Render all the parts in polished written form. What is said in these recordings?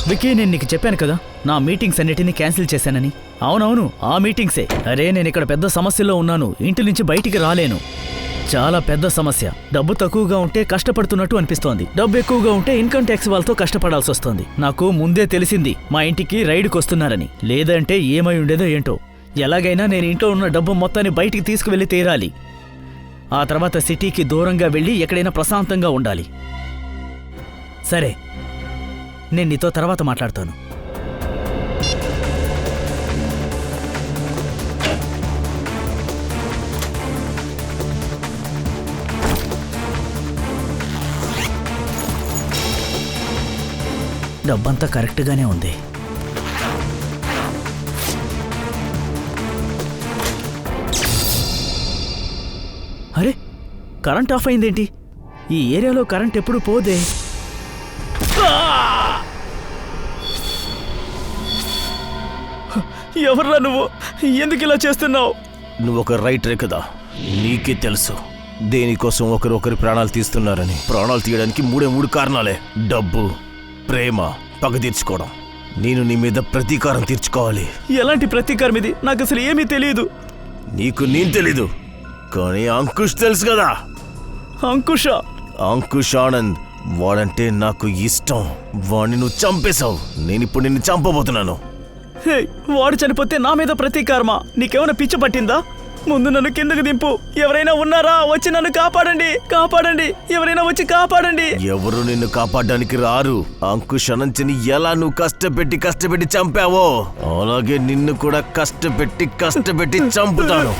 Wiki, నేను నీకు చెప్పాను కదా నా మీటింగ్స్ అన్నిటినీ క్యాన్సిల్ చేశానని. అవునవును, ఆ మీటింగ్సే. అరే, నేను ఇక్కడ పెద్ద సమస్యలో ఉన్నాను. ఇంటి నుంచి బయటికి రాలేను. చాలా పెద్ద సమస్య. డబ్బు తక్కువగా ఉంటే కష్టపడుతున్నట్టు అనిపిస్తోంది. డబ్బు ఎక్కువగా ఉంటే ఇన్కమ్ ట్యాక్స్ వాళ్ళతో కష్టపడాల్సి వస్తోంది. నాకు ముందే తెలిసింది మా ఇంటికి రైడ్కి వస్తున్నారని. లేదంటే ఏమై ఉండేదో ఏంటో. ఎలాగైనా నేను ఇంట్లో ఉన్న డబ్బు మొత్తాన్ని బయటికి తీసుకువెళ్ళి తీరాలి. ఆ తర్వాత సిటీకి దూరంగా వెళ్ళి ఎక్కడైనా ప్రశాంతంగా ఉండాలి. సరే, నేను నీతో తర్వాత మాట్లాడతాను. డబ్బంతా కరెక్ట్గానే ఉంది. అరే, కరెంట్ ఆఫ్ అయిందేంటి? ఈ ఏరియాలో కరెంట్ ఎప్పుడు పోదే. ఎవర్రా నువ్వు? ఎందుకు ఇలా చేస్తున్నావు? నువ్వు ఒక రైటరే కదా, నీకే తెలుసు దేనికోసం ఒకరి ప్రాణాలు తీస్తున్నారని. ప్రాణాలు తీయడానికి మూడు కారణాలే: డబ్బు, ప్రేమ, పగ తీర్చుకోవడం. నేను నీ మీద ప్రతీకారం తీర్చుకోవాలి. ఎలాంటి ప్రతీకారం ఇది? నాకు అసలు ఏమీ తెలియదు. నీకు నేను తెలీదు, కానీ అంకుష్ తెలుసు కదా. అంకుషా? అంకుష్ ఆనంద్. వాడంటే నాకు ఇష్టం. వాడిని నువ్వు చంపేశావు. నేనిప్పుడు నిన్ను చంపబోతున్నాను. హే, వాడు చనిపోతే నా మీద ప్రతీకారమా? నీకేమైనా పిచ్చి పట్టిందా? ముందు నన్ను కిందకు దింపు. ఎవరైనా ఉన్నారా? వచ్చి నన్ను కాపాడండి, కాపాడండి. ఎవరైనా వచ్చి కాపాడండి. ఎవరు నిన్ను కాపాడడానికి రారు. అంకుష్ అనంత్ని ఎలా నువ్వు కష్టపెట్టి చంపావో అలాగే నిన్ను కూడా కష్టపెట్టి చంపుతాను.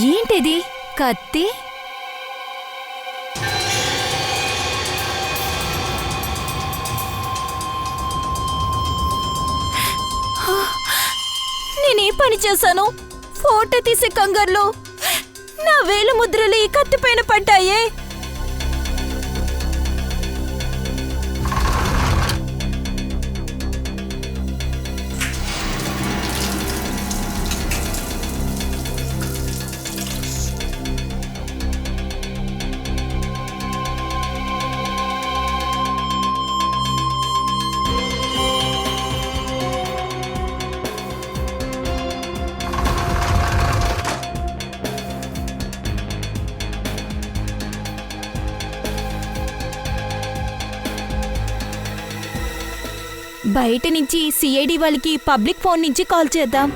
ఏంటిది? కత్తి? నేనే పని చేశాను? ఫోటో తీసే కంగారులో నా వేలు ముద్రలు ఈ కత్తి పైన పడ్డాయే. బయట నుంచి సిఐడి వాళ్ళకి పబ్లిక్ ఫోన్ నుంచి కాల్ చేద్దాం.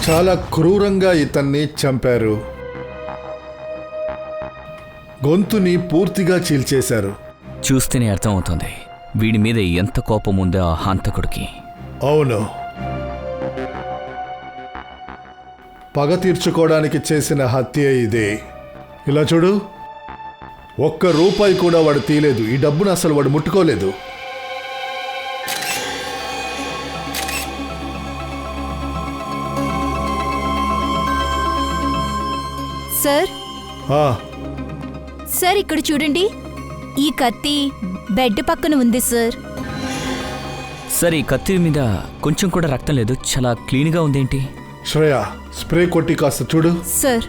చాలా క్రూరంగా ఇతన్ని చంపారు. గొంతుని పూర్తిగా చీల్చేశారు. చూస్తేనే అర్థమవుతుంది వీడి మీద ఎంత కోపం ఉందో ఆ హంతకుడికి. అవును, పగ తీర్చుకోవడానికి చేసిన హత్య ఇదే. ఇలా చూడు, ₹1 కూడా వాడు తీయలేదు. ఈ డబ్బును అసలు వాడు ముట్టుకోలేదు. సార్, సార్ ఇక్కడ చూడండి. ఈ కత్తి బెడ్ పక్కన ఉంది సార్. సరే, ఈ కత్తి మీద కొంచెం కూడా రక్తం లేదు. చాలా క్లీన్గా ఉందేంటి? శ్రేయ, స్ప్రే కొట్టి కాస్త చూడు. సార్,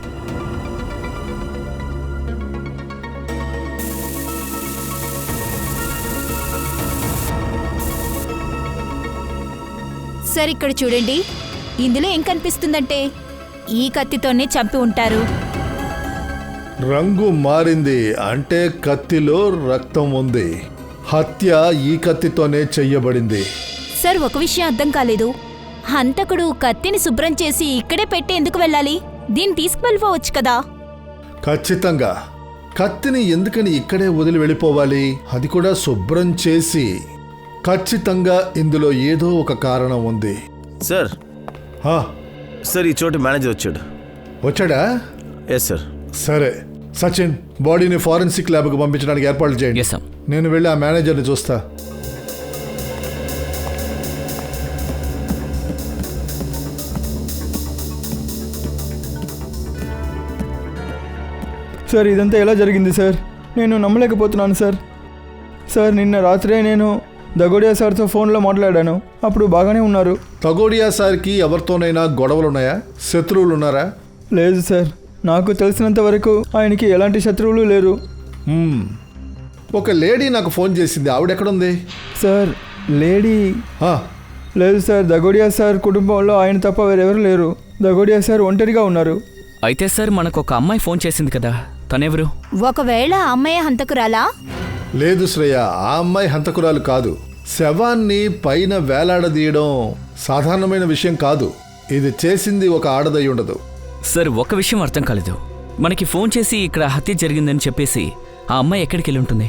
సార్ ఇక్కడ చూడండి. ఇందులో ఏం కనిపిస్తుందంటే ఈ కత్తితోనే చంపి ఉంటారు. రంగు మారింది అంటే కత్తిలో రక్తం ఉంది. హత్య ఈ కత్తితోనే చెయ్యబడింది. సార్, ఒక విషయం అర్థం కాలేదు. హంతకుడు కత్తిని శుభ్రం చేసి ఇక్కడే పెట్టి ఎందుకు వెళ్ళాలి? దీన్ని తీసుకువెళ్ళిపోవచ్చు కదా. ఖచ్చితంగా కత్తిని ఎందుకని ఇక్కడే వదిలి వెళ్ళిపోవాలి? అది కూడా శుభ్రం చేసి. ఖచ్చితంగా ఇందులో ఏదో ఒక కారణం ఉంది. సార్ హా, సార్ ఈ చోటు మేనేజర్ వచ్చాడు. వచ్చాడా? Yes sir. సరే సచిన్, బాడీని ఫారెన్సిక్ ల్యాబ్కు పంపించడానికి ఏర్పాట్లు చేయండి. Yes sir. నేను వెళ్ళి ఆ మేనేజర్ని చూస్తా. సార్, ఇదంతా ఎలా జరిగింది సార్? నేను నమ్మలేకపోతున్నాను సార్. సార్, నిన్న రాత్రే నేను దగోడియా సార్తో ఫోన్లో మాట్లాడాను. అప్పుడు బాగానే ఉన్నారు. తగోడియా సార్కి ఎవరితోనైనా గొడవలున్నాయా? శత్రువులు ఉన్నారా? లేదు సార్, నాకు తెలిసినంత వరకు ఆయనకి ఎలాంటి శత్రువులు లేరు. ఒక లేడీ నాకు ఫోన్ చేసింది. ఆవిడెక్కడుంది? సార్, లేడీ ఆ, లేదు సార్. దగోడియా సార్ కుటుంబంలో ఆయన తప్ప వేరెవరు లేరు. దగోడియా సార్ ఒంటరిగా ఉన్నారు. అయితే సార్, మనకు ఒక అమ్మాయి ఫోన్ చేసింది కదా, తనెవరు? ఒకవేళ ఆ అమ్మాయి హంతకురాలా? లేదు శ్రేయ, ఆ అమ్మాయి హంతకురాలు కాదు. శవాన్ని పైన వేలాడదీయడం సాధారణమైన విషయం కాదు. ఇది చేసింది ఒక ఆడదై ఉండదు. సార్, ఒక విషయం అర్థం కాలేదు. మనకి ఫోన్ చేసి ఇక్కడ హత్య జరిగిందని చెప్పేసి ఆ అమ్మాయి ఎక్కడికి వెళ్ళి ఉంటుంది?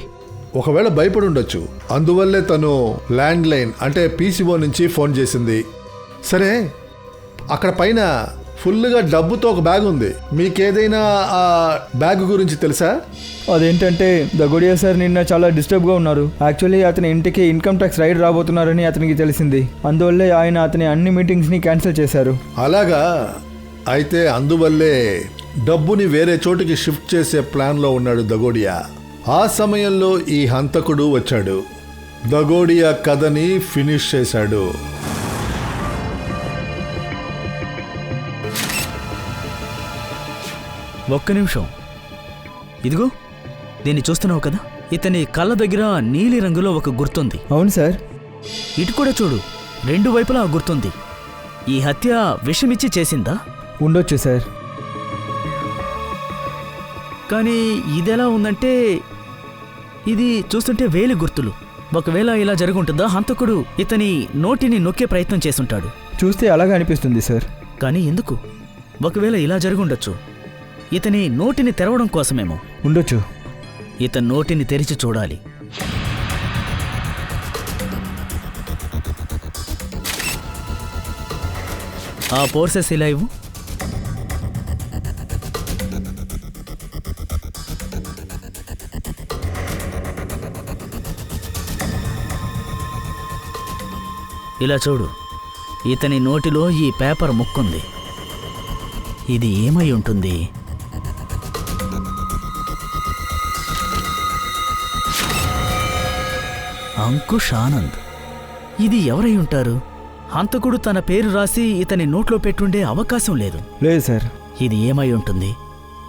ఒకవేళ భయపడి ఉండొచ్చు. అందువల్లే తను ల్యాండ్ లైన్ అంటే పీసీఓ నుంచి ఫోన్ చేసింది. సరే, అక్కడ పైన ఫుల్గా డబ్బుతో ఒక బ్యాగ్ ఉంది. మీకేదైనా ఆ బ్యాగ్ గురించి తెలుసా? అదేంటంటే దగోడియా సార్ నిన్న చాలా డిస్టర్బ్గా ఉన్నారు. యాక్చువల్లీ అతని ఇంటికి ఇన్కమ్ ట్యాక్స్ రైడ్ రాబోతున్నారని అతనికి తెలిసింది. అందువల్లే ఆయన అతని అన్ని మీటింగ్స్ని క్యాన్సిల్ చేశారు. అలాగా? అయితే అందువల్లే డబ్బుని వేరే చోటుకి షిఫ్ట్ చేసే ప్లాన్లో ఉన్నాడు దగోడియా. ఆ సమయంలో ఈ హంతకుడు వచ్చాడు. దగోడియా కథని ఫినిష్ చేశాడు. ఒక్క నిమిషం. ఇదిగో, దీన్ని చూస్తున్నావు కదా? ఇతని కళ్ళ దగ్గర నీలి రంగులో ఒక గుర్తుంది. అవును సార్. ఇటు కూడా చూడు, రెండు వైపులా ఆ గుర్తుంది. ఈ హత్య విషమిచ్చి చేసిందా? ఉండొచ్చు సార్. కానీ ఇదెలా ఉందంటే ఇది చూస్తుంటే వేలి గుర్తులు. ఒకవేళ ఇలా జరుగుంటుందా? హంతకుడు ఇతని నోటిని నొక్కే ప్రయత్నం చేసుంటాడు. చూస్తే అలాగే అనిపిస్తుంది సార్. కానీ ఎందుకు? ఒకవేళ ఇలా జరుగుండొచ్చు. ఇతని నోటిని తెరవడం కోసమేమో. ఉండొచ్చు. ఇతని నోటిని తెరిచి చూడాలి. ఆ పోర్సెస్ ఇలా ఇవ్వు. ఇలా చూడు, ఇతని నోటిలో ఈ పేపర్ ముక్కుంది. ఇది ఏమై ఉంటుంది? అంకుష్ ఆనంద్. ఇది ఎవరై ఉంటారు? హంతకుడు తన పేరు రాసి ఇతని నోట్లో పెట్టుండే అవకాశం లేదు. లేదు సార్. ఇది ఏమై ఉంటుంది?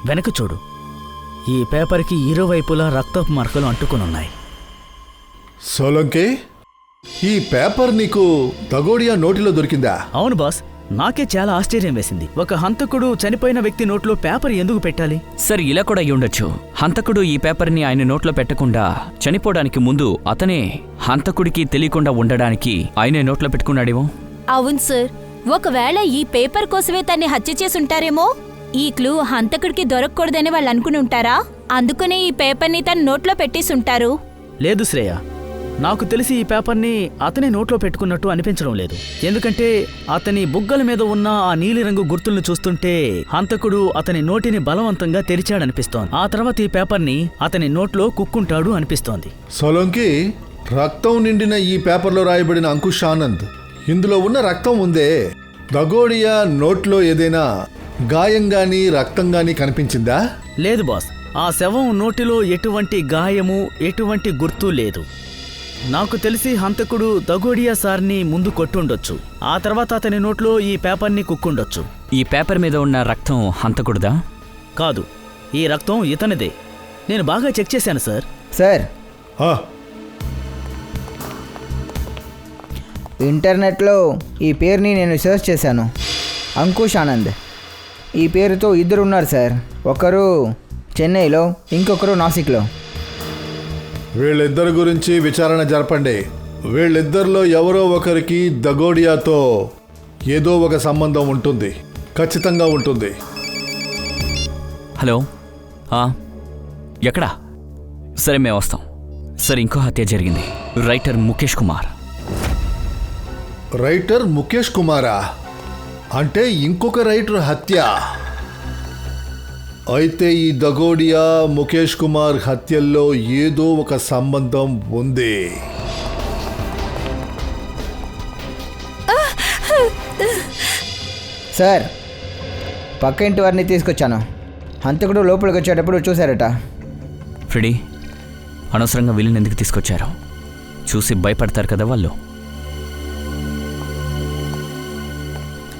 వెనక చూడు, ఈ పేపర్కి ఇరువైపులా రక్తపు మరకలు అంటుకునున్నాయి. సోలంకి, ఈ పేపర్ నీకు దగోడియా నోటిలో దొరికిందా? అవును బాస్, నాకే చాలా ఆశ్చర్యం వేసింది. ఒక హంతకుడు చనిపోయిన వ్యక్తి నోట్లో పేపర్ ఎందుకు పెట్టాలి? సరే, ఇలా కూడా అయ్యి ఉండొచ్చు. హంతకుడు ఈ పేపర్ని ఆయన నోట్లో పెట్టకుండా చనిపోవడానికి ముందు అతనే హంతకుడికి తెలియకుండా ఉండడానికి ఆయనే నోట్లో పెట్టుకున్నాడేమో. అవును సార్, ఒకవేళ ఈ పేపర్ కోసమే తన్ని హత్య చేసుంటారేమో. ఈ క్లూ హంతకుడికి దొరకకూడదని వాళ్ళు అనుకుని ఉంటారా? అందుకనే ఈ పేపర్ని తన నోట్లో పెట్టేసుంటారు. లేదు శ్రేయ, నాకు తెలిసి ఈ పేపర్ని అతని నోట్లో పెట్టుకున్నట్టు అనిపించడం లేదు. ఎందుకంటే అతని బుగ్గల మీద ఉన్న ఆ నీలిరంగు గుర్తులను చూస్తుంటే హంతకుడు అతని నోటిని బలవంతంగా తెరిచాడనిపిస్తోంది. ఆ తర్వాత ఈ పేపర్ని అతని నోట్లో కుక్కుంటాడు అనిపిస్తోంది. సోలంకి, రక్తం నిండిన ఈ పేపర్లో రాయబడిన అంకుష్ ఆనంద్, ఇందులో ఉన్న రక్తం ఉందే, దగోడియా నోట్లో ఏదైనా గాయం గాని రక్తం గాని కనిపించిందా? లేదు బాస్, ఆ శవం నోటిలో ఎటువంటి గాయము ఎటువంటి గుర్తు లేదు. నాకు తెలిసి హంతకుడు దగోడియా సార్ని ముందు కొట్టుండొచ్చు. ఆ తర్వాత అతని నోట్లో ఈ పేపర్ని కుక్కుండొచ్చు. ఈ పేపర్ మీద ఉన్న రక్తం హంతకుడిదా? కాదు, ఈ రక్తం ఇతనిదే. నేను బాగా చెక్ చేశాను సార్. సార్, ఆ, ఇంటర్నెట్లో ఈ పేరుని నేను సెర్చ్ చేశాను. అంకుష్ ఆనంద్. ఈ పేరుతో ఇద్దరు ఉన్నారు సార్. ఒకరు చెన్నైలో, ఇంకొకరు నాసిక్లో. వీళ్ళిద్దరి గురించి విచారణ జరపండి. వీళ్ళిద్దరిలో ఎవరో ఒకరికి దగోడియాతో ఏదో ఒక సంబంధం ఉంటుంది, ఖచ్చితంగా ఉంటుంది. హలో ఎక్కడా? సరే మేము వస్తాం. సరే, ఇంకో హత్య జరిగింది. రైటర్ ముఖేష్ కుమార్. రైటర్ ముఖేష్ కుమారా? అంటే ఇంకొక రైటర్ హత్య. అయితే ఈ దగోడియా ముఖేష్ కుమార్ హత్యల్లో ఏదో ఒక సంబంధం ఉంది. సార్, పక్క ఇంటి వారిని తీసుకొచ్చాను. హంతకుడు లోపలికి వచ్చేటప్పుడు చూశారట. ఫ్రెడీ, అనవసరంగా వీళ్ళని ఎందుకు తీసుకొచ్చారు? చూసి భయపడతారు కదా వాళ్ళు.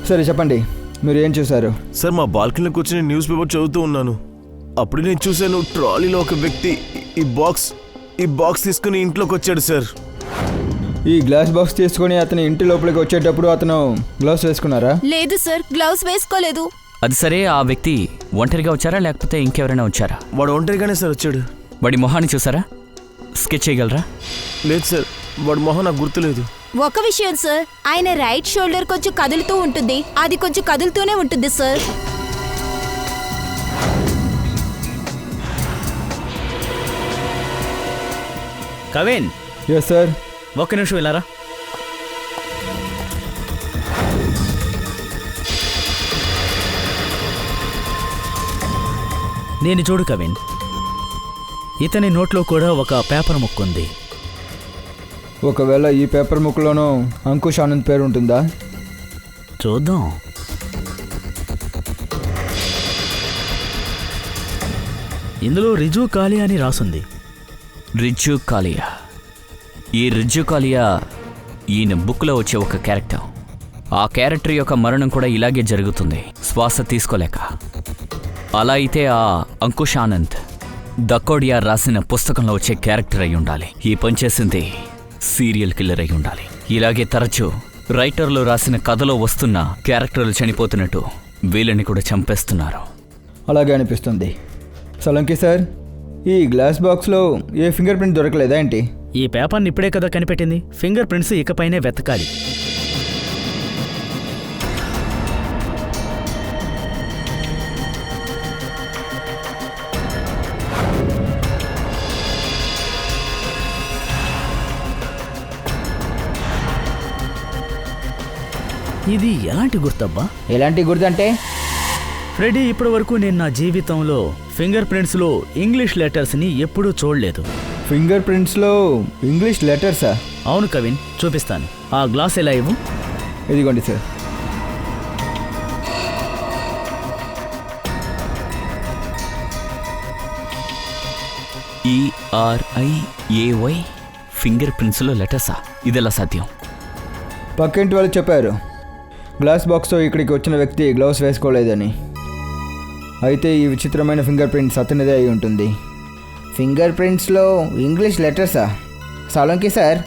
సరే చెప్పండి, మీరు ఏం చూశారు? సార్, మా బాల్కనీలో కూర్చొని న్యూస్ పేపర్ చదువుతూ ఉన్నాను. అప్పుడు నేను చూశాను, ట్రాలీలో ఒక వ్యక్తి ఈ బాక్స్ తీసుకుని ఇంట్లోకి వచ్చాడు సార్. ఈ గ్లాస్ బాక్స్ తీసుకొని అతని ఇంటి లోపలికి వచ్చేటప్పుడు అతను గ్లౌస్ వేసుకున్నారా? లేదు సార్, గ్లౌస్ వేసుకోలేదు. అది సరే, ఆ వ్యక్తి ఒంటరిగా వచ్చారా లేకపోతే ఇంకెవరైనా వచ్చారా? వాడు ఒంటరిగానే సార్ వచ్చాడు. వాడి మొహాన్ని చూసారా? స్కెచ్ చేయగలరా? లేదు సార్, వాడి మొహం నాకు గుర్తులేదు. ఒక విషయం సార్, ఆయన రైట్ షోల్డర్ కొంచెం కదులుతూ ఉంటుంది. అది కొంచెం కదులుతూనే ఉంటుంది సార్. Kavin, yes sir. ఒక్క నిమిషం వెళ్ళారా? నేను చూడు కవిన్, ఇతని నోట్లో కూడా ఒక పేపర్ ముక్కుంది. ఒకవేళ ఈ పేపర్ ముక్కలోనూ అంకుష్ ఆనంద్ పేరు ఉంటుందా? చూద్దాం. ఇందులో రిజు కాలియా అని రాసుంది. రిజ్జు కాలియా. ఈ రిజ్జు కాలియా ఈయన బుక్లో వచ్చే ఒక క్యారెక్టర్. ఆ క్యారెక్టర్ యొక్క మరణం కూడా ఇలాగే జరుగుతుంది, శ్వాస తీసుకోలేక. అలా అయితే ఆ అంకుష్ ఆనంద్ దకోడియా రాసిన పుస్తకంలో వచ్చే క్యారెక్టర్ అయి ఉండాలి. ఈ పనిచేసింది సీరియల్ కిల్లర్ అయి ఉండాలి. ఇలాగే తరచూ రైటర్లు రాసిన కథలో వస్తున్న క్యారెక్టర్లు చనిపోతున్నట్టు వీళ్ళని కూడా చంపేస్తున్నారు. అలాగే అనిపిస్తుంది. సలంకి సార్, ఈ గ్లాస్ బాక్స్లో ఏ ఫింగర్ ప్రింట్ దొరకలేదా ఏంటి? ఈ పేపర్ని ఇప్పుడే కదా కనిపెట్టింది. ఫింగర్ ప్రింట్స్ ఇకపైనే వెతకాలి. ఇది ఎలాంటి గుర్తబ్బా? ఎలాంటి గుర్తంటే? ఫ్రెడీ, ఇప్పటి వరకు నేను నా జీవితంలో ఫింగర్ ప్రింట్స్లో ఇంగ్లీష్ లెటర్స్ని ఎప్పుడూ చూడలేదు. ఫింగర్ ప్రింట్స్లో ఇంగ్లీష్ లెటర్సా? అవును కవిన్, చూపిస్తాను. ఆ గ్లాస్ ఎలా ఇవ్వు. ఇదిగోండి సార్. ERIAY ఫింగర్ ప్రింట్స్లో లెటర్సా? ఇదెలా సాధ్యం? పక్కింటి వాళ్ళు చెప్పారు, గ్లాస్ బాక్స్తో ఇక్కడికి వచ్చిన వ్యక్తి గ్లౌస్ వేసుకోలేదని. అయితే ఈ విచిత్రమైన ఫింగర్ ప్రింట్స్ అతనిదే అయి ఉంటుంది. ఫింగర్ ప్రింట్స్లో ఇంగ్లీష్ లెటర్సా? సాలంకి సార్,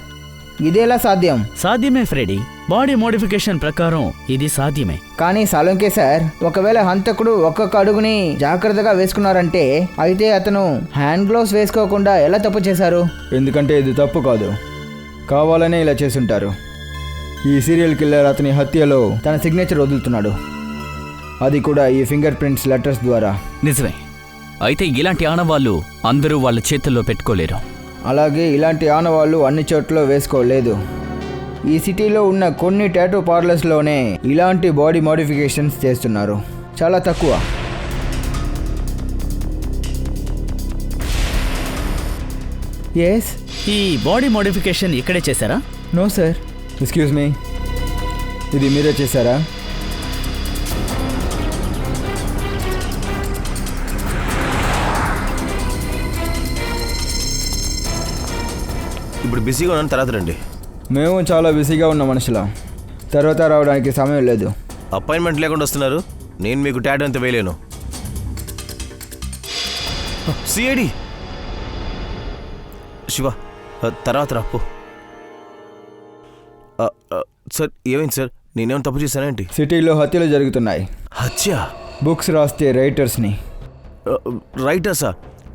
ఇదేలా సాధ్యం? సాధ్యమే ఫ్రెడీ, బాడీ మోడిఫికేషన్ ప్రకారం ఇది సాధ్యమే. కానీ సాలంకి సార్, ఒకవేళ హంతకుడు ఒక్కొక్క అడుగుని జాగ్రత్తగా వేసుకున్నారంటే అయితే అతను హ్యాండ్ గ్లౌస్ వేసుకోకుండా ఎలా తప్పు చేశారు? ఎందుకంటే ఇది తప్పు కాదు, కావాలనే ఇలా చేసుంటారు. ఈ సీరియల్ కిల్లర్ అతని హత్యలో తన సిగ్నేచర్ వదులుతున్నాడు, అది కూడా ఈ ఫింగర్ ప్రింట్స్ లెటర్స్ ద్వారా. నిజమే. అయితే ఇలాంటి ఆనవాళ్ళు అందరూ వాళ్ళ చేతుల్లో పెట్టుకోలేరు. అలాగే ఇలాంటి ఆనవాళ్ళు అన్ని చోట్ల వేసుకోలేదు. ఈ సిటీలో ఉన్న కొన్ని టాటూ పార్లర్స్లోనే ఇలాంటి బాడీ మోడిఫికేషన్స్ చేస్తున్నారు, చాలా తక్కువ. ఎస్. ఈ బాడీ మోడిఫికేషన్ ఇక్కడే చేశారా? No sir. ఎక్స్క్యూజ్ మీ, ఇది మీరే చేశారా? ఇప్పుడు బిజీగా ఉన్నాను, తర్వాత రండి. మేము చాలా బిజీగా ఉన్న మనుషులం, తర్వాత రావడానికి సమయం లేదు. అపాయింట్మెంట్ లేకుండా వస్తున్నారు. నేను మీకు టాటూ అంత వేయలేను. సిఐడి శివ, తర్వాత రాపో. సార్, ఏమైంది సార్? నేనేమైనా తప్పు చేశానేంటి? సిటీలో హత్యలు జరుగుతున్నాయి. హత్య? బుక్స్ రాస్తే రైటర్స్ని. రైటర్సా?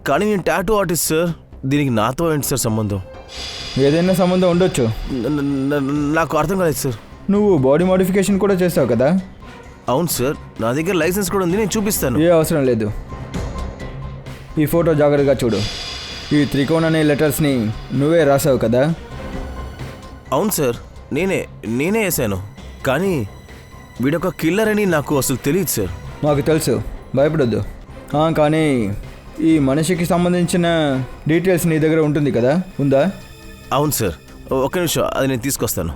కానీ నేను టాటూ ఆర్టిస్ట్ సార్. దీనికి నాతో ఏంటి సార్ సంబంధం? ఏదైనా సంబంధం ఉండొచ్చు. నాకు అర్థం కాలేదు సార్. నువ్వు బాడీ మోడిఫికేషన్ కూడా చేస్తావు కదా? అవును సార్, నా దగ్గర లైసెన్స్ కూడా ఉంది, నేను చూపిస్తాను. ఏ అవసరం లేదు. ఈ ఫోటో జాగ్రత్తగా చూడు. ఈ త్రికోణ్ అనే లెటర్స్ని నువ్వే రాసావు కదా? అవును సార్, నేనే వేసాను. కానీ వీడొక కిల్లర్ అని నాకు అసలు తెలియదు సార్. మాకు తెలుసు, భయపడొద్దు. కానీ ఈ మనిషికి సంబంధించిన డీటెయిల్స్ నీ దగ్గర ఉంటుంది కదా, ఉందా? అవును సార్, ఒక్క నిమిషం, అది నేను తీసుకొస్తాను.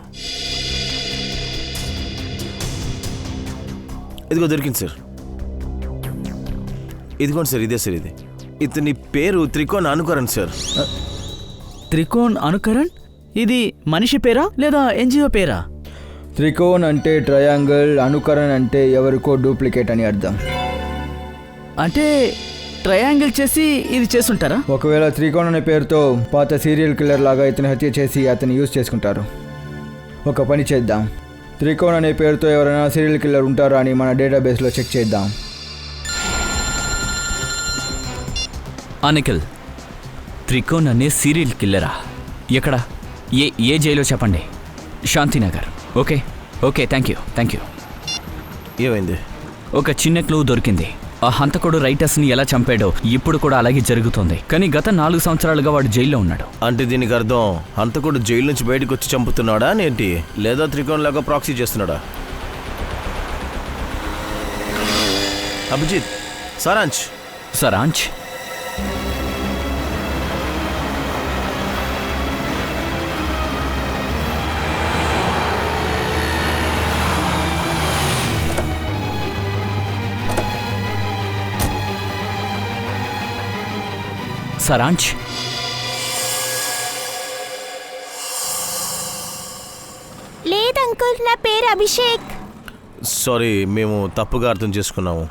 ఇదిగో దొరికింది సార్. ఇదిగోండి సార్, ఇదే సార్. ఇతని పేరు త్రికోణ్ అనుకరణ్ సార్. త్రికోణ్ అనుకరణ్? ఇది మనిషి పేరా లేదా ఎన్జిఓ పేరా? త్రికోణ్ అంటే ట్రయాంగిల్, అనుకరణ్ అంటే ఎవరికో డూప్లికేట్ అని అర్థం. అంటే ట్రయాంగిల్ చేసి ఇది చేసుంటారా? ఒకవేళ త్రికోణ్ అనే పేరుతో పాత సీరియల్ కిల్లర్ లాగా ఇతను హత్య చేసి అతన్ని యూజ్ చేసుకుంటారు. ఒక పని చేద్దాం, త్రికోణ్ అనే పేరుతో ఎవరైనా సీరియల్ కిల్లర్ ఉంటారా అని మన డేటాబేస్లో చెక్ చేద్దాం. నిఖిల్, త్రికోణ్ అనే సీరియల్ కిల్లరా? ఎక్కడ? ఏ జైలో చెప్పండి. శాంతినగర్. Okay, thank you. ఏమైంది? ఒక చిన్న క్లూ దొరికింది. ఆ హంతకుడు రైటర్స్ని ఎలా చంపాడో ఇప్పుడు కూడా అలాగే జరుగుతోంది. కానీ గత 4 సంవత్సరాలుగా వాడు జైల్లో ఉన్నాడు. అంటే దీనికి అర్థం హంతకుడు జైలు నుంచి బయటకు వచ్చి చంపుతున్నాడా ఏంటి? లేదా త్రికోణ్ లాగా ప్రాక్సీ చేస్తున్నాడా? అభిజిత్, సరాంచ్ సరాంచ్ లేదంకుల్, నా పేరు అభిషేక్. సారీ, మేము తప్పుగా అర్థం చేసుకున్నాము.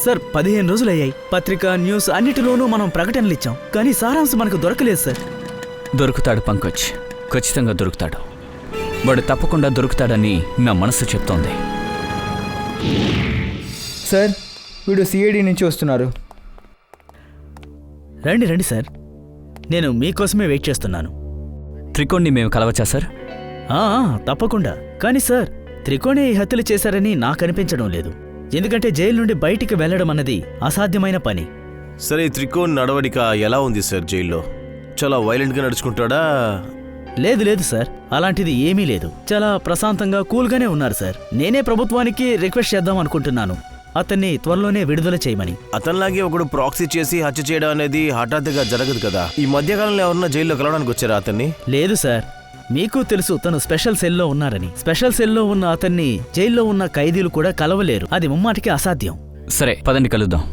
సార్ 15 రోజులు అయ్యాయి. పత్రిక, న్యూస్ అన్నిటిలోనూ మనం ప్రకటనలు ఇచ్చాం, కానీ సారాంశం మనకు దొరకలేదు సార్. దొరుకుతాడు పంకజ్, ఖచ్చితంగా దొరుకుతాడు. వాడు తప్పకుండా దొరుకుతాడని నా మనసు చెప్తోంది. సార్, వీడు సిఐడి నుంచి వస్తున్నారు. రండి సార్, నేను మీకోసమే వెయిట్ చేస్తున్నాను. త్రికోణ్ని మేము కలవచ్చా సార్? తప్పకుండా. కానీ సార్, త్రికోణే ఈ హత్యలు చేశారని నాకు అనిపించడం లేదు. ఎందుకంటే జైలు నుండి బయటికి వెళ్లడం అన్నది అసాధ్యమైన పని. సరే, త్రికోణ్ నడవడిక ఎలా ఉంది సార్ జైల్లో? చాలా వైలెంట్గా నడుచుకుంటాడా? లేదు సార్, అలాంటిది ఏమీ లేదు. చాలా ప్రశాంతంగా, కూల్గానే ఉన్నారు సార్. నేనే ప్రభుత్వానికి రిక్వెస్ట్ చేద్దాం అనుకుంటున్నాను, అతన్ని త్వరలోనే విడుదల చేయమని. అతనిలాగే ఒకడు ప్రాక్సీ చేసి హత్య చేయడం అనేది హఠాత్తుగా జరగదు కదా. ఈ మధ్యకాలంలో ఎవరన్నా జైల్లో కలవడానికి వచ్చారా అతన్ని? లేదు సార్, మీకు తెలుసు తను స్పెషల్ సెల్లో ఉన్నారని. స్పెషల్ సెల్లో ఉన్న అతన్ని జైల్లో ఉన్న ఖైదీలు కూడా కలవలేరు. అది ముమ్మాటికి అసాధ్యం. సరే, పదండి కలుద్దాం.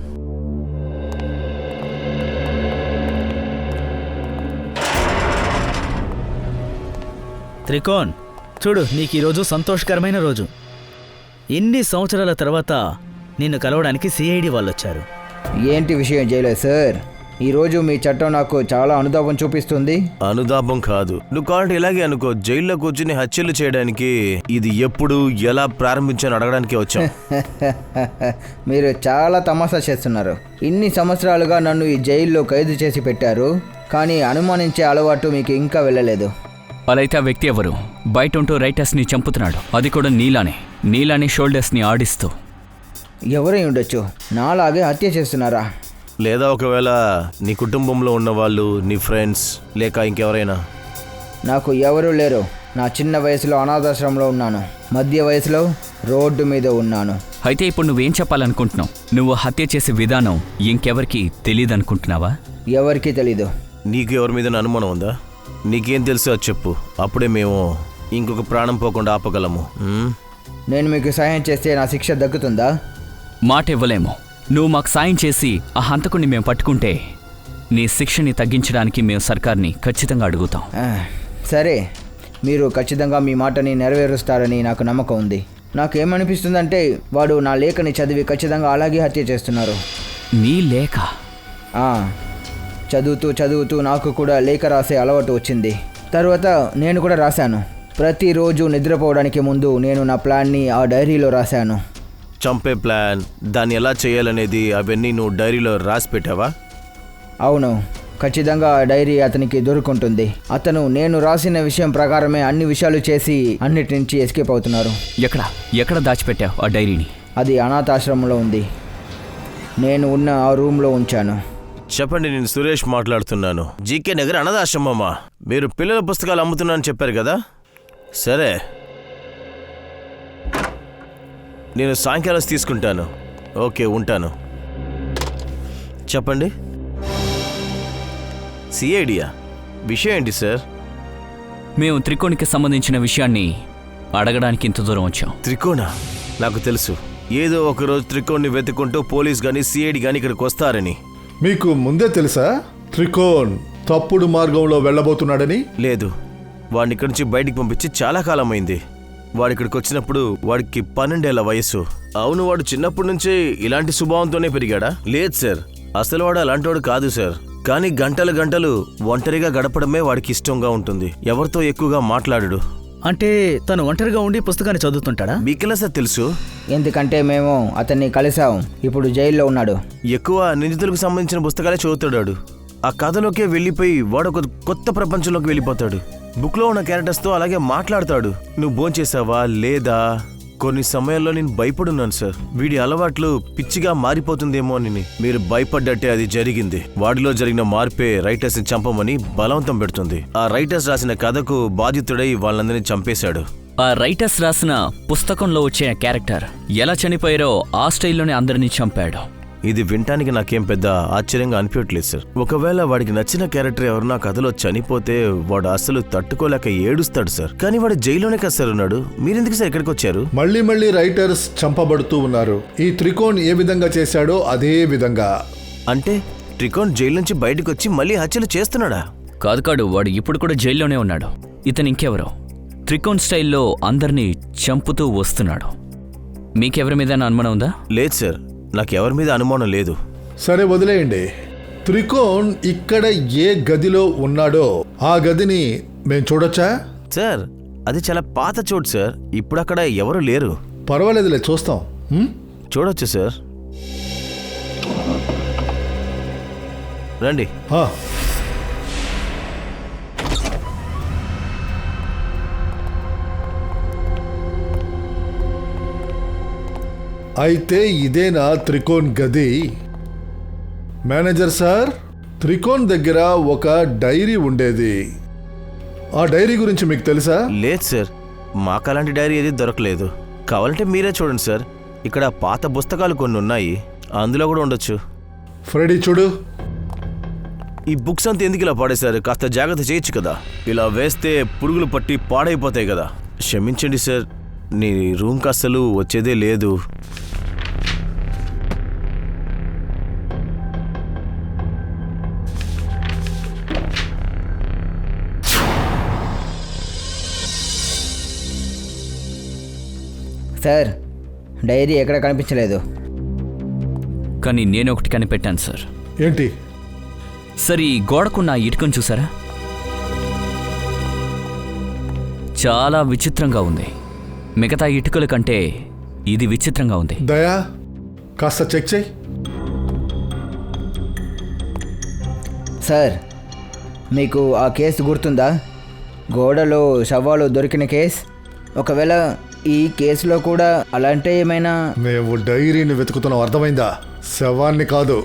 త్రికోణ్, చూడు, నీకు ఈరోజు సంతోషకరమైన రోజు. ఇన్ని సంవత్సరాల తర్వాత నిన్ను కలవడానికి సిఐడి వాళ్ళొచ్చారు. ఏంటి విషయం జైలే సార్? ఈరోజు మీ చట్టం నాకు చాలా అనుతాపం చూపిస్తుంది. అనుతాపం కాదు, నువ్వు కావాలంటే ఇలాగే అనుకో. జైల్లో కూర్చుని హత్యలు చేయడానికి ఇది ఎప్పుడు, ఎలా ప్రారంభించాను అడగడానికి వచ్చాం. మీరు చాలా తమాషా చేస్తున్నారు. ఇన్ని సంవత్సరాలుగా నన్ను ఈ జైల్లో ఖైదు చేసి పెట్టారు, కానీ అనుమానించే అలవాటు మీకు ఇంకా వెళ్ళలేదు. అలా అయితే ఆ వ్యక్తి ఎవరు? బయట ఉంటూ రైటర్స్ని చంపుతున్నాడు, అది కూడా నీలానే షోల్డర్స్ని ఆడిస్తూ. ఎవరై ఉండొచ్చు? నాలాగే హత్య చేస్తున్నారా? లేదా ఒకవేళ నీ కుటుంబంలో ఉన్నవాళ్ళు, నీ ఫ్రెండ్స్, లేక ఇంకెవరైనా? నాకు ఎవరూ లేరు. నా చిన్న వయసులో అనాథాశ్రమంలో ఉన్నాను, మధ్య వయసులో రోడ్డు మీద ఉన్నాను. అయితే ఇప్పుడు నువ్వేం చెప్పాలనుకుంటున్నావు? నువ్వు హత్య చేసే విధానం ఇంకెవరికి తెలియదు అనుకుంటున్నావా? ఎవరికీ తెలీదు. నీకు ఎవరి మీద అనుమానం ఉందా? నీకేం తెలుసో అది చెప్పు, అప్పుడే మేము ఇంకొక ప్రాణం పోకుండా ఆపగలము. నేను మీకు సహాయం చేస్తే నా శిక్ష దక్కుతుందా? మాట ఇవ్వలేము. నువ్వు మాకు సాయం చేసి ఆ హంతకుడిని మేము పట్టుకుంటే నీ శిక్షని తగ్గించడానికి మేము సర్కార్ని ఖచ్చితంగా అడుగుతాం. సరే, మీరు ఖచ్చితంగా మీ మాటని నెరవేరుస్తారని నాకు నమ్మకం ఉంది. నాకేమనిపిస్తుందంటే వాడు నా లేఖని చదివి ఖచ్చితంగా అలాగే హత్య చేస్తున్నారు. నీ లేఖ? చదువుతూ నాకు కూడా లేఖ రాసే అలవాటు వచ్చింది. తర్వాత నేను కూడా రాశాను. ప్రతిరోజు నిద్రపోవడానికి ముందు నేను నా ప్లాన్ని ఆ డైరీలో రాశాను. చంపే ప్లాన్, దాన్ని ఎలా చేయాలనేది అవన్నీ నువ్వు డైరీలో రాసి పెట్టావా? అవును, ఖచ్చితంగా ఆ డైరీ అతనికి దొరుకుంటుంది. అతను నేను రాసిన విషయం ప్రకారమే అన్ని విషయాలు చేసి అన్నిటి నుంచి ఎస్కేప్ అవుతున్నారు. ఎక్కడ దాచిపెట్టావు ఆ డైరీని? అది అనాథాశ్రమంలో ఉంది. నేను ఉన్న ఆ రూమ్లో ఉంచాను. చెప్పండి, నేను సురేష్ మాట్లాడుతున్నాను. జీకే నగర్ అనాథాశ్రమమా? మీరు పిల్లల పుస్తకాలు అమ్ముతున్నానని చెప్పారు కదా. సరే, నేను సాయంకాలం తీసుకుంటాను. ఓకే, ఉంటాను. చెప్పండి. సిఐడియా? విషయం ఏంటి సార్? మేము త్రికోణికి సంబంధించిన విషయాన్ని అడగడానికి ఇంత దూరం వచ్చాం. త్రికోణ? నాకు తెలుసు. ఏదో ఒకరోజు త్రికోణ్ని వెతుక్కుంటూ పోలీస్ కానీ సిఐడి కానీ ఇక్కడికి వస్తారని. మీకు ముందే తెలుసా త్రికోణ్ తప్పుడు మార్గంలో వెళ్ళబోతున్నాడని? లేదు, వాడిని ఇక్కడి నుంచి బయటికి పంపించి చాలా కాలం అయింది. వాడు ఇక్కడికి వచ్చినప్పుడు వాడికి 12 ఏళ్ల వయసు. అవును, వాడు చిన్నప్పటి నుంచే ఇలాంటి స్వభావంతోనే పెరిగాడా? లేదు సార్, అసలు వాడు అలాంటివాడు కాదు సార్. కానీ గంటలు గంటలు ఒంటరిగా గడపడమే వాడికి ఇష్టంగా ఉంటుంది. ఎవరితో ఎక్కువగా మాట్లాడడు. అంటే తను ఒంటరిగా ఉండి పుస్తకాన్ని చదువుతుంటాడా? మీకెలా సార్ తెలుసు? ఎందుకంటే మేము అతన్ని కలిసాం. ఇప్పుడు జైల్లో ఉన్నాడు. ఎక్కువ నిందితులకు సంబంధించిన పుస్తకాలే చదువుతాడు. ఆ కథలోకే వెళ్ళిపోయి వాడు ఒక కొత్త ప్రపంచంలోకి వెళ్ళిపోతాడు. బుక్లో ఉన్న క్యారెక్టర్స్తో అలాగే మాట్లాడతాడు. నువ్వు భోంచేసావా లేదా? కొన్ని సమయాల్లో నేను భయపడున్నాను సార్. వీడి అలవాట్లు పిచ్చిగా మారిపోతుందేమో అని. మీరు భయపడ్డట్టే అది జరిగింది. వాడిలో జరిగిన మార్పే రైటర్స్ని చంపమని బలవంతం పెడుతుంది. ఆ రైటర్స్ రాసిన కథకు బాధితుడై వాళ్ళందరినీ చంపేశాడు. ఆ రైటర్స్ రాసిన పుస్తకంలో వచ్చే క్యారెక్టర్ ఎలా చనిపోయారో ఆ స్టైల్లోనే అందరినీ చంపాడు. ఇది వినటానికి నాకేం పెద్ద ఆశ్చర్యంగా అనిపించట్లేదు సార్. ఒకవేళ వాడికి నచ్చిన క్యారెక్టర్ ఎవరన్నా కథలో చనిపోతే వాడు అసలు తట్టుకోలేక ఏడుస్తాడు సార్. కానీ వాడు జైల్లోనే కదా సార్ ఉన్నాడు. మీరెందుకు సార్ ఇక్కడికి వచ్చారు? మళ్ళీ రైటర్స్ చంపబడుతూ ఉన్నారు. ఈ త్రికోణ్ ఏ విధంగా చేశాడో అదే విధంగా. అంటే త్రికోణ్ జైలు నుంచి బయటకు వచ్చి మళ్ళీ హత్యలు చేస్తున్నాడా? కాదు, వాడు ఇప్పుడు కూడా జైల్లోనే ఉన్నాడు. ఇతను ఇంకెవరో త్రికోణ్ స్టైల్లో అందరినీ చంపుతూ వస్తున్నాడు. మీకెవరి మీద అనుమానం ఉందా? లేదు సార్, నాకెవరి మీద అనుమానం లేదు. సరే, వదిలేయండి. త్రికోణ్ ఇక్కడ ఏ గదిలో ఉన్నాడో ఆ గదిని మేము చూడొచ్చా? సార్, అది చాలా పాత చోటు సార్. ఇప్పుడు అక్కడ ఎవరు లేరు. పర్వాలేదులే, చూస్తాం. చూడొచ్చు సార్, రండి. అయితే ఇదేనా త్రికోణ్ గది? మేనేజర్ సార్, త్రికోణ్ దగ్గర ఒక డైరీ ఉండేది. ఆ డైరీ గురించి మీకు తెలుసా? లేదు సార్, మాకు అలాంటి డైరీ ఏది దొరకలేదు. కావాలంటే మీరే చూడండి సార్. ఇక్కడ పాత పుస్తకాలు కొన్ని ఉన్నాయి, అందులో కూడా ఉండొచ్చు. ఫ్రెడీ, చూడు. ఈ బుక్స్ అంతా ఎందుకు ఇలా పాడేశారు? కాస్త జాగ్రత్త చేయొచ్చు కదా. ఇలా వేస్తే పురుగులు పట్టి పాడైపోతాయి కదా. క్షమించండి సార్, నీ రూమ్కి అస్సలు వచ్చేదే లేదు. సార్, డైరీ ఎక్కడ కనిపించలేదు. కానీ నేను ఒకటి కనిపెట్టాను సార్. ఏంటి? సరే, ఈ గోడకున్న ఇటుకను చూసారా? చాలా విచిత్రంగా ఉంది. మిగతా ఇటుకల కంటే ఇది విచిత్రంగా ఉంది. దయా, కాస్త చెక్ చేయి. సార్, మీకు ఆ కేసు గుర్తుందా? గోడలో శవాలు దొరికిన కేసు. ఒకవేళ ఈ కేసులో కూడా అలాంటి ఏమైనా? మేము డైరీని వెతుకుతున్నాం, అర్థమైందా? శవాన్ని కాదు.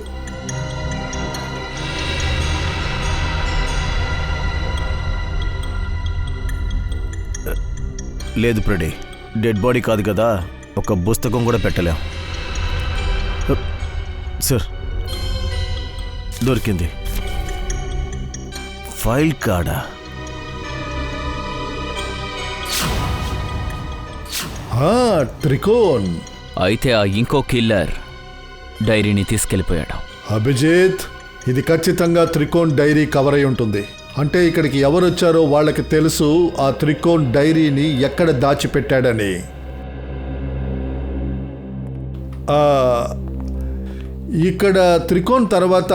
లేదు ఫ్రెడీ, డెడ్ బాడీ కాదు కదా, ఒక పుస్తకం కూడా పెట్టలేం. సార్, దొరికింది. ఫైల్ కార్డా? త్రికోణ్. అయితే ఆ ఇంకో కిల్లర్ డైరీని తీసుకెళ్ళిపోయాడు. అభిజిత్, ఇది ఖచ్చితంగా త్రికోణ్ డైరీ కవర్ అయి ఉంటుంది. అంటే ఇక్కడికి ఎవరు వచ్చారో వాళ్ళకి తెలుసు ఆ త్రికోణ్ డైరీని ఎక్కడ దాచిపెట్టాడని. ఇక్కడ త్రికోణ్ తర్వాత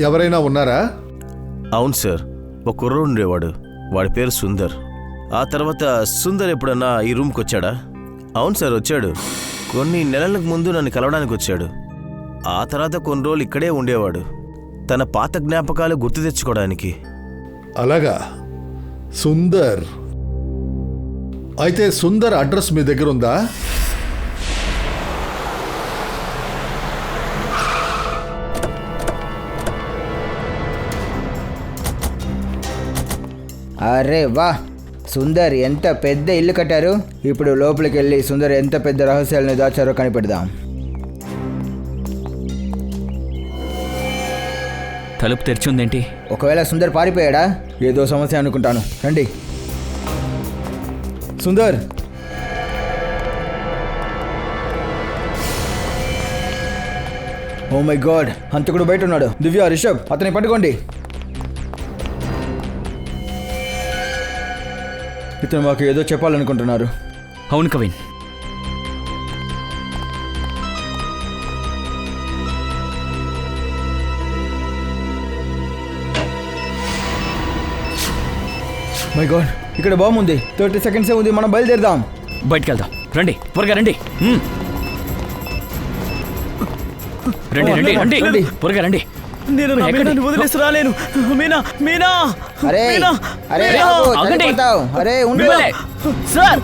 ఎవరైనా ఉన్నారా? అవును సార్, ఒక కుర్రోడు ఉండేవాడు. వాడి పేరు సుందర్. ఆ తర్వాత సుందర్ ఎప్పుడన్నా ఈ రూమ్కి వచ్చాడా? అవును సార్, వచ్చాడు. కొన్ని నెలలకు ముందు నన్ను కలవడానికి వచ్చాడు. ఆ తర్వాత కొన్ని రోజులు ఇక్కడే ఉండేవాడు, తన పాత జ్ఞాపకాలు గుర్తు తెచ్చుకోవడానికి. అలాగా, సుందర్. అయితే సుందర్ అడ్రస్ మీ దగ్గర ఉందా? అరే వా, సుందర్ ఎంత పెద్ద ఇల్లు కట్టారు. ఇప్పుడు లోపలికి వెళ్ళి సుందర్ ఎంత పెద్ద రహస్యాలను దాచారో కనిపెడదాం. తలుపు తెరిచిందేంటి? ఒకవేళ సుందర్ పారిపోయాడా? ఏదో సమస్య అనుకుంటాను. రండి. సుందర్, ఓ మై గాడ్, హంతకుడు బయట ఉన్నాడు. దివ్య, రిషబ్, అతన్ని పట్టుకోండి. ఇతను మాకు ఏదో చెప్పాలనుకుంటున్నారు. అవును కవిన్, మై గాడ్, ఇక్కడ బాగుంది. 30 సెకండ్సే ఉంది, మనం బయలుదేరదాం. బయటికి వెళ్దాం. రండి, త్వరగా రండి. రండి రండి రండి రండి. త్వరగా రండి. నేను నా మీనాని వదిలేసి రాలేను. మీనా, మీనా, అరే మీనా, అరే మీనా. బాబు, ఆగండి. చనిపోతావు. అరే ఉండు. మిమ్మల్నే. సార్,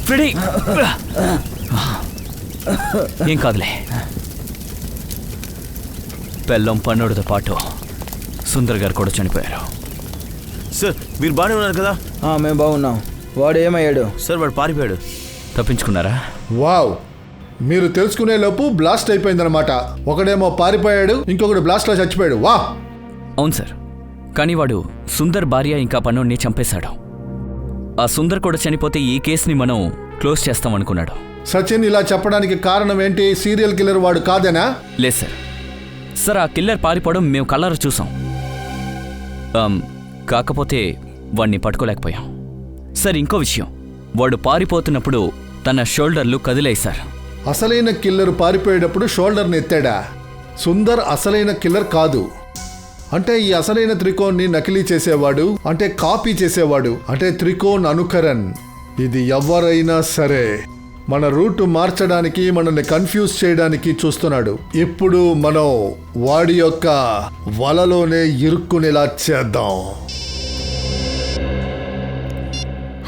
ఫ్రెడీ, ఏం కాదులే. బెల్లం పన్నుడితో పాటు సుందర్ గారు కూడా చనిపోయారు. సార్, మీరు బాగానే ఉన్నారు కదా? మేము బాగున్నాం. వాడు ఏమయ్యాడు? సార్, వాడు పారిపోయాడు. తప్పించుకున్నారా? వావ్, మీరు తెలుసుకునే లోపు బ్లాస్ట్ అయిపోయిందనమాట. ఒకడేమో పారిపోయాడు, ఇంకొకడు బ్లాస్ట్లో చచ్చిపోయాడు. వా. అవును సార్, కానీ వాడు సుందర్ భార్య ఇంకా పన్నోడిని చంపేశాడు. ఆ సుందర్ కూడా చనిపోతే ఈ కేసుని మనం క్లోజ్ చేస్తామనుకున్నాడు. సచిన్, ఇలా చెప్పడానికి కారణం ఏంటి? సీరియల్ కిల్లర్ వాడు కాదేనా? లేదు సార్. సార్, ఆ కిల్లర్ పారిపోవడం మేము కళ్ళారా చూసాం. కాకపోతే వాడిని పట్టుకోలేకపోయాం. సార్, ఇంకో విషయం, వాడు పారిపోతున్నప్పుడు తన షోల్డర్లు కదిలాయి సార్. అసలైన కిల్లర్ పారిపోయేటప్పుడు షోల్డర్ని ఎత్తాడా? సుందర్ అసలైన కిల్లర్ కాదు. అంటే ఈ అసలైన త్రికోణ్ని నకిలీ చేసేవాడు, అంటే కాపీ చేసేవాడు, అంటే త్రికోణ్ అనుకరణ్. ఇది ఎవరైనా సరే మన రూట్ మార్చడానికి, మనల్ని కన్ఫ్యూజ్ చేయడానికి చూస్తున్నాడు. ఇప్పుడు మనం వాడి యొక్క వలలోనే ఇరుక్కునేలా చేద్దాం.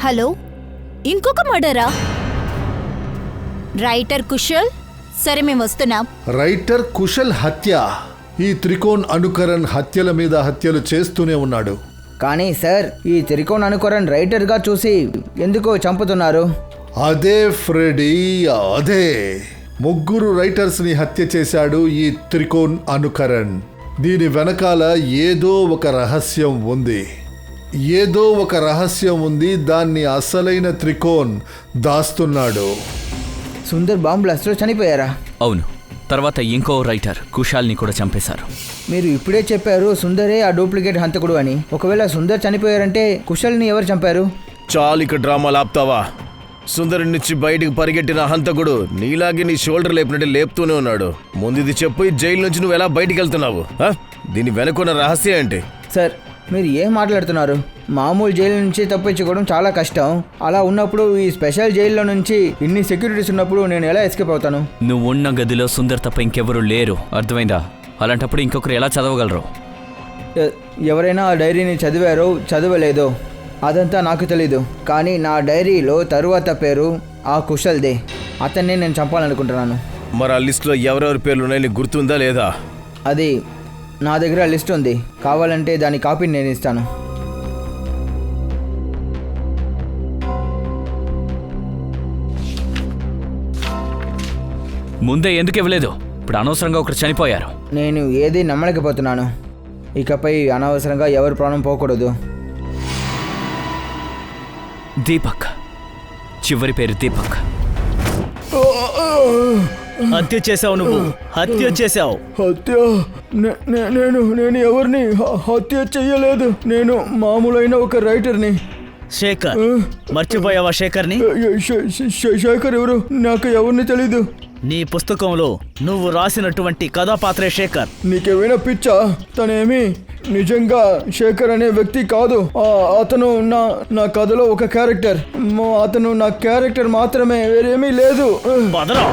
హలో, ఇంకొక మర్డరా? రైటర్ కుశల్, సరే మేము వస్తున్నాం. రైటర్ కుశల్ హత్య. ఈ త్రికోణ్ అనుకరణ్ హత్యల మీద హత్యలు చేస్తూనే ఉన్నాడు. కానీ సార్, ఈ త్రికోణ్ అనుకరణ్ రైటర్గా చూసి ఎందుకు చంపుతున్నారు? అదే ఫ్రెడీ, అదే. ముగ్గురు రైటర్స్ని హత్య చేశాడు ఈ త్రికోణ్ అనుకరణ్. దీని వెనకాల ఏదో ఒక రహస్యం ఉంది. ఏదో ఒక రహస్యం ఉంది, దాన్ని అసలైన త్రికోణ్ దాస్తున్నాడు. సుందర్ బాంబ్ బ్లాస్ట్లో చనిపోయారా? అవును, తర్వాత ఇంకో రైటర్ కుశాల్ని కూడా చంపేశారు. మీరు ఇప్పుడే చెప్పారు సుందరే ఆ డూప్లికేట్ హంతకుడు అని. ఒకవేళ సుందర్ చనిపోయారంటే కుశల్ని ఎవరు చంపారు? చాలు ఇక డ్రామాలు ఆపుతావా? సుందరి నుంచి బయటికి పరిగెట్టిన హంతకుడు నీలాగే నీ షోల్డర్ లేపినట్టు లేపుతూనే ఉన్నాడు. ముందు ఇది చెప్పు, ఈ జైలు నుంచి నువ్వు ఎలా బయటికి వెళ్తున్నావు? దీని వెనుకున్న రహస్యం ఏంటి? సార్, మీరు ఏం మాట్లాడుతున్నారు? మామూలు జైలు నుంచి తప్పించుకోవడం చాలా కష్టం. అలా ఉన్నప్పుడు ఈ స్పెషల్ జైల్లో నుంచి ఇన్ని సెక్యూరిటీస్ ఉన్నప్పుడు నేను ఎలా ఎస్కేప్ అవుతాను? నువ్వు ఉన్న గదిలో సుందర్ తప్ప ఇంకెవరూ లేరు, అర్థమైందా? అలాంటప్పుడు ఇంకొకరు ఎలా చదవగలరు? ఎవరైనా ఆ డైరీని చదివారో చదవలేదో అదంతా నాకు తెలీదు. కానీ నా డైరీలో తరువాత పేరు ఆ కుశల్దే. అతన్ని నేను చంపాలనుకుంటున్నాను. మరి ఆ లిస్టులో ఎవరెవరి పేర్లు ఉన్నాయి నీకు గుర్తుందా లేదా? అది నా దగ్గర లిస్ట్ ఉంది, కావాలంటే దాని కాపీని నేను ఇస్తాను. ముందే ఎందుకు ఇవ్వలేదు? ఇప్పుడు అనవసరంగా ఒకరు చనిపోయారు. నేను ఏది నమ్మలేకపోతున్నాను. ఇకపై అనవసరంగా ఎవరి ప్రాణం పోకూడదు. దీపక్, చివరి పేరు దీపక్. హత్య చేసావు, నువ్వు హత్య చేసావు. హత్య? నేను ఎవరిని హత్య చెయ్యలేదు. నేను మామూలైన ఒక రైటర్ని. శేఖర్ మర్చిపోయావా శేఖర్ని? శేఖర్ ఎవరు? నాకు ఎవరిని తెలీదు. నీ పుస్తకంలో నువ్వు రాసినటువంటి కథాపాత్రే శేఖర్. నీకేమైనా పిచ్చా? తనేమి నిజంగా శేఖర్ అనే వ్యక్తి కాదు. అతను నా కథలో ఒక క్యారెక్టర్. అతను నా క్యారెక్టర్ మాత్రమే, వేరేమీ లేదు. బదరా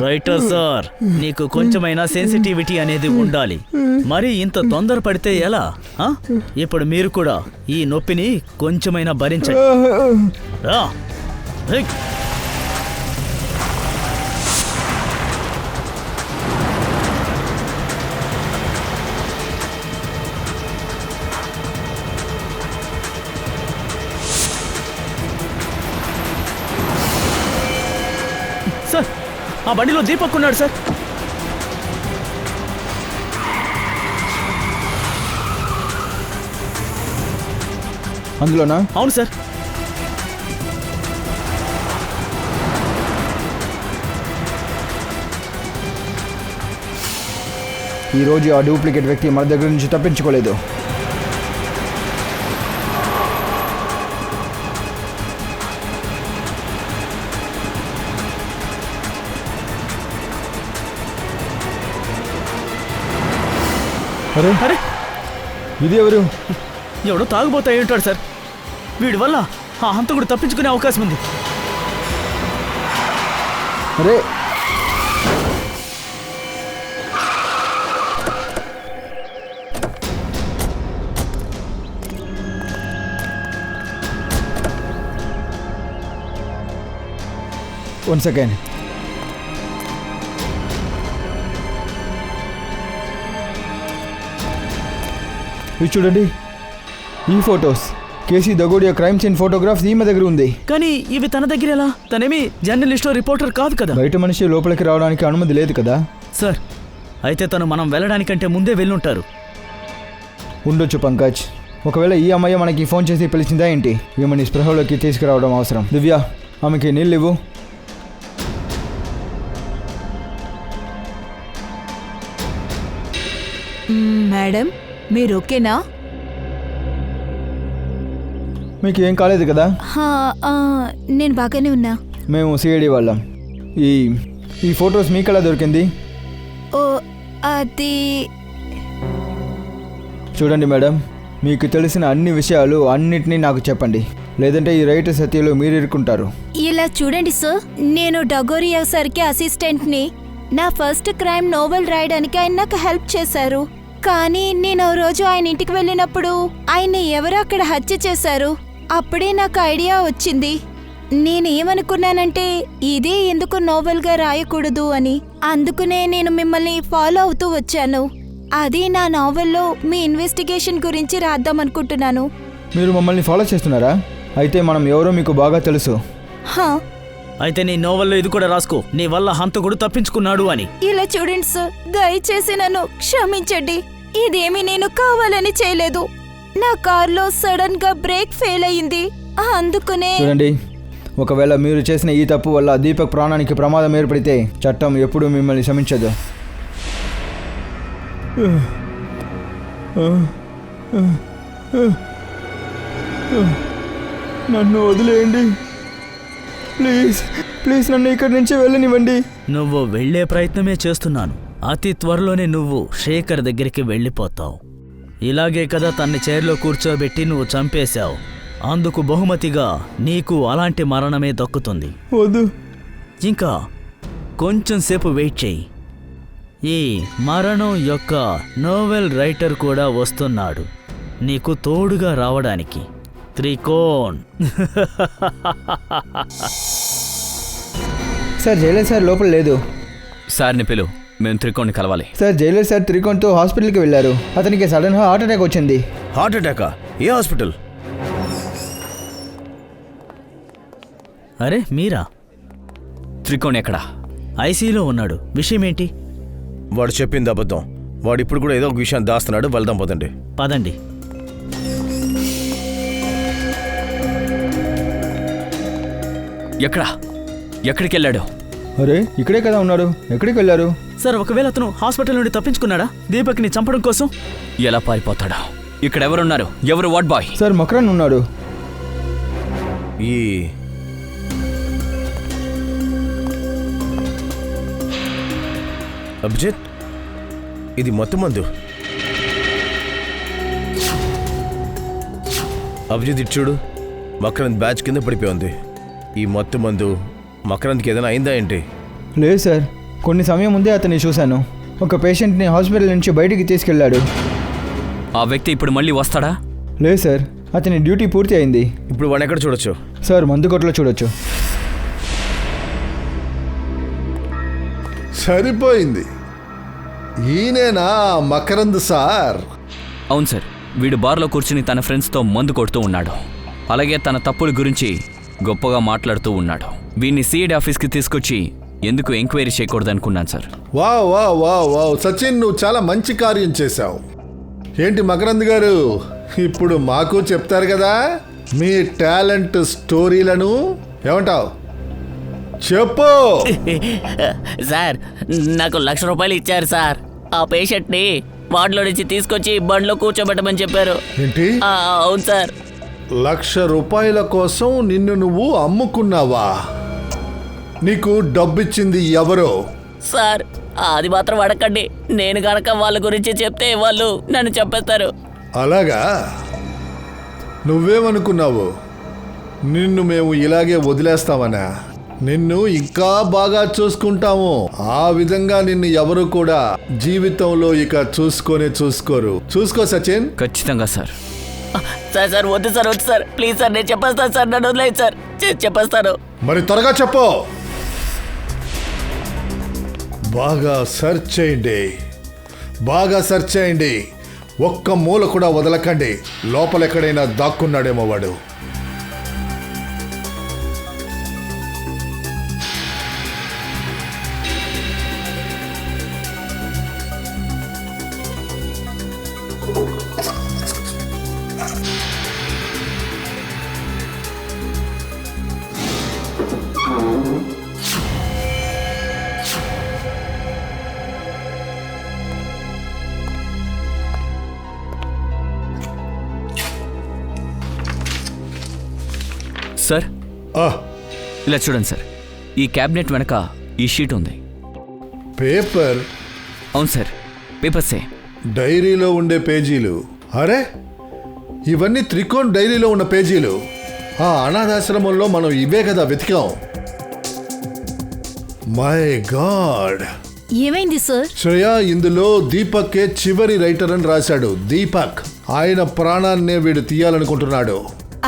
రైటర్ సార్, నీకు కొంచెమైనా సెన్సిటివిటీ అనేది ఉండాలి. మరి ఇంత తొందర పడితే ఎలా? ఇప్పుడు మీరు కూడా ఈ నొప్పిని కొంచెమైనా భరించండి. రా. హై. సార్, ఆ బండిలో దీపక్ ఉన్నాడు సార్. అందులోనా? అవును సార్. ఈరోజు ఆ డూప్లికేట్ వ్యక్తి మన దగ్గర నుంచి తప్పించుకోలేదు. అరే అరే, ఇది ఎవరు? ఎవడో తాగుబోతా ఉంటాడు సార్. వీడి వల్ల ఆ హంతకుడు తప్పించుకునే అవకాశం ఉంది. అరే వన్ సెకండ్. ఇది చూడండి, ఈ ఫొటోస్. కేసీ దగోడియా క్రైమ్ సీన్ ఫోటోగ్రాఫ్స్ ఈమె దగ్గర ఉంది. కానీ ఇవి తన దగ్గర ఎలా? తనేమి జర్నలిస్టో రిపోర్టర్ కాదు కదా. బయట మనిషి లోపలికి రావడానికి అనుమతి లేదు కదా సార్. అయితే తను మనం వెళ్ళడానికంటే ముందే వెళ్ళుంటారు. ఉండొచ్చు పంకజ్. ఒకవేళ ఈ అమ్మాయి మనకి ఫోన్ చేసి పిలిచిందా ఏంటి? ఈమెని స్పృహలోకి తీసుకురావడం అవసరం. దివ్య, ఆమెకి నీళ్ళు ఇవ్వు. మేడం, మీరు ఓకేనా? మీకు ఏం కాలేదు కదా? నేను బాగానే ఉన్నా. మేము సిఐడి వాళ్ళం. ఈ ఫొటోస్ మీకు ఎలా దొరికింది? ఓ, అది చూడండి మేడం, మీకు తెలిసిన అన్ని విషయాలు అన్నిటినీ నాకు చెప్పండి, లేదంటే ఈ రైటర్ సత్యలో మీరు ఇరుక్కుంటారు. ఇలా చూడండి సార్, నేను డగోరియా సార్కి అసిస్టెంట్ని. నా ఫస్ట్ క్రైమ్ నోవెల్ రాయడానికి ఆయన నాకు హెల్ప్ చేశారు. కానీ నేను ఆ రోజు ఆయన ఇంటికి వెళ్ళినప్పుడు ఆయన ఎవరో అక్కడ హత్య చేశారు. అప్పుడే నాకు ఐడియా వచ్చింది. నేనేమనుకున్నానంటే ఇదే ఎందుకు నోవెల్గా రాయకూడదు అని. అందుకునే నేను మిమ్మల్ని ఫాలో అవుతూ వచ్చాను. అది నా నావెల్లో మీ ఇన్వెస్టిగేషన్ గురించి రాద్దామనుకుంటున్నాను. మీరు మమ్మల్ని ఫాలో చేస్తున్నారా? అయితే మనం ఎవరో మీకు బాగా తెలుసు. అయితే నీ నోవెల్లో ఇది కూడా రాసుకో, నీ వల్ల హంతకుడు తప్పించుకున్నాడు అని. ఇలా చూడండి సార్, దయచేసి నన్ను క్షమించండి. ఇదేమి నేను కావాలని చేయలేదు. నా కార్లో సడన్ గా బ్రేక్ ఫెయిల్ అయింది, అందుకునే. చూడండి, ఒకవేళ మీరు చేసిన ఈ తప్పు వల్ల దీపక్ ప్రాణానికి ప్రమాదం ఏర్పడితే చట్టం ఎప్పుడూ మిమ్మల్ని క్షమించదు. నన్ను వదిలేయండి ప్లీజ్. ప్లీజ్ నన్ను ఇక్కడి నుంచి వెళ్ళనివ్వండి. నువ్వు వెళ్లే ప్రయత్నమే చేస్తున్నాను. అతి త్వరలోనే నువ్వు శేఖర్ దగ్గరికి వెళ్ళిపోతావు. ఇలాగే కదా తన్ని చైర్లో కూర్చోబెట్టి నువ్వు చంపేశావు. అందుకు బహుమతిగా నీకు అలాంటి మరణమే దక్కుతుంది. వద్దు. ఇంకా కొంచెం సేపు వెయిట్ చెయ్యి. ఈ మరణం యొక్క నోవెల్ రైటర్ కూడా వస్తున్నాడు నీకు తోడుగా రావడానికి. త్రికోణ్. సార్, జైలర్ సార్ లోపల లేదు. సార్ని పిలు, మేము త్రికోణ్ని కలవాలి. సార్, జైలర్ సార్ త్రికోణ్తో హాస్పిటల్కి వెళ్ళారు. అతనికి సడన్గా హార్ట్ అటాక్ వచ్చింది. హార్ట్ అటాకా? ఏ హాస్పిటల్? అరే మీరా? త్రికోణ్ ఎక్కడా? ఐసీలో ఉన్నాడు. విషయం ఏంటి? వాడు చెప్పింది అబద్ధం. వాడు ఇప్పుడు కూడా ఏదో ఒక విషయం దాస్తున్నాడు. వెళ్దాం పదండి. పదండి. ఎక్కడా? ఎక్కడికి వెళ్ళాడు? అరే, ఇక్కడే కదా ఉన్నాడు. ఎక్కడికి వెళ్ళారు? సార్, ఒకవేళ అతను హాస్పిటల్ నుండి తప్పించుకున్నాడా దీపక్ని చంపడం కోసం? ఎలా పారిపోతాడా? ఇక్కడ ఎవరున్నారు? ఎవరు వార్డ్ బాయ్? సార్ మకరన్ ఉన్నాడు. ఈ అభిజిత్, ఇది మత్తు మందు. అభిజిత్ ఇటు చూడు, మకరంద్ బ్యాచ్ కింద పడిపోయి ఉంది. ఈ మత్తు మందు మకరంద్కి ఏదైనా అయిందా ఏంటి? లేదు సార్, కొన్ని సమయం ముందే అతన్ని చూశాను. ఒక పేషెంట్ని హాస్పిటల్ నుంచి బయటికి తీసుకెళ్లాడు. ఆ వ్యక్తి ఇప్పుడు మళ్ళీ వస్తాడా? లేదు సార్, అతని డ్యూటీ పూర్తి అయింది. ఇప్పుడు వాడిని ఎక్కడ చూడొచ్చు? సార్ మందు కొట్లో చూడొచ్చు. సరిపోయింది. ఈయనేనా మకరంద్ సార్? అవును సార్, వీడు బార్లో కూర్చుని తన ఫ్రెండ్స్తో మందు కొడుతూ ఉన్నాడు. అలాగే తన తప్పుల గురించి గొప్పగా మాట్లాడుతూ ఉన్నాడు. వీడిని సిఐడి ఆఫీస్కి తీసుకొచ్చి ఎందుకు ఎంక్వైరీ చేయకూడదనుకున్నాను సార్. Wow wow wow wow Sachin, నువ్వు చాలా మంచి కార్యం చేశావు. ఏంటి మకరంద్ గారు, ఇప్పుడు మాకు చెప్తారు కదా మీ టాలెంట్ స్టోరీలను? ఏమంటావు? చెప్పు. సార్, నాకు 1,00,000 రూపాయలు ఇచ్చారు సార్. ఆ పేషెంట్ని వార్డులో నుంచి తీసుకొచ్చి బండిలో కూర్చోబెట్టమని చెప్పారు. ఏంటి? అవును సార్. 1,00,000 రూపాయల కోసం నిన్ను నువ్వు అమ్ముకున్నావా? నీకు డబ్బిచ్చింది ఎవరో? సార్, అది మాత్రం అడగండి. నేను కనుక వాళ్ళ గురించి చెప్తే వాళ్ళు నన్ను చంపేస్తారు. అలాగా? నువ్వేమనుకున్నావు? నిన్ను మేము ఇలాగే వదిలేస్తామనా? నిన్ను ఇంకా బాగా చూసుకుంటాము. ఆ విధంగా నిన్ను ఎవరు కూడా జీవితంలో ఇక చూసుకోరు. చూసుకో సచిన్. ఖచ్చితంగా సార్. సార్ సార్ వద్దు సార్, వద్దు సార్, ప్లీజ్ సార్, నేను చెప్పేస్తాను సార్, నన్ను వదిలేదు సార్, చెప్పేస్తాను. మరి త్వరగా చెప్పు. బాగా సెర్చ్ చేయండి. ఒక్క మూల కూడా వదలకండి. లోపల ఎక్కడైనా దాక్కున్నాడేమో వాడు. సార్, ఇలా చూడండి సార్, ఈ క్యాబినెట్ వెనక ఈ షీట్ ఉంది. పేపర్? అవును సార్, పేపర్సే. డైరీలో ఉండే పేజీలు? అరే, ఇవన్నీ త్రికోణ్ డైరీలో ఉన్న పేజీలు. ఆ అనాథాశ్రమంలో మనం ఇవే కదా వెతికాం. My God. ఏమైంది సార్? శ్రేయ, ఇందులో దీపక్కే చివరి రైటర్ అని రాశాడు. దీపక్, ఆయన ప్రాణాన్నే వీడు తీయాలనుకుంటున్నాడు.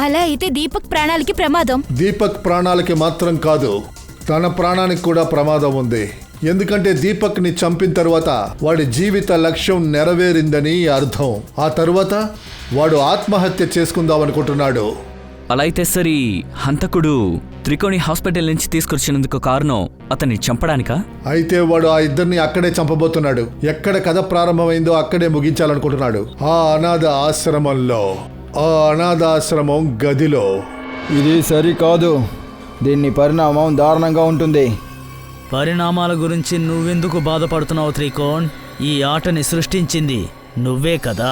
అలా అయితే దీపక్ ప్రాణాలకి ప్రమాదం. దీపక్ ప్రాణాలకి మాత్రం కాదు, తన ప్రాణానికి కూడా ప్రమాదం ఉంది. ఎందుకంటే దీపక్ని చంపిన తర్వాత వాడి జీవిత లక్ష్యం నెరవేరిందని అర్థం. ఆ తర్వాత వాడు ఆత్మహత్య చేసుకుందాం అనుకుంటున్నాడు. అలా అయితే సార్, ఈ హంతకుడు త్రికోణి హాస్పిటల్ నుంచి తీసుకొచ్చినందుకు కారణం అతన్ని చంపడానికా? అయితే వాడు ఆ ఇద్దరిని అక్కడే చంపబోతున్నాడు. ఎక్కడ కథ ప్రారంభమైందో అక్కడే ముగించాలనుకుంటున్నాడు. ఆ అనాథాశ్రమం గదిలో. ఇది సరికాదు. దీన్ని పరిణామం దారుణంగా ఉంటుంది. పరిణామాల గురించి నువ్వెందుకు బాధపడుతున్నావు త్రికోణ్? ఈ ఆటని సృష్టించింది నువ్వే కదా.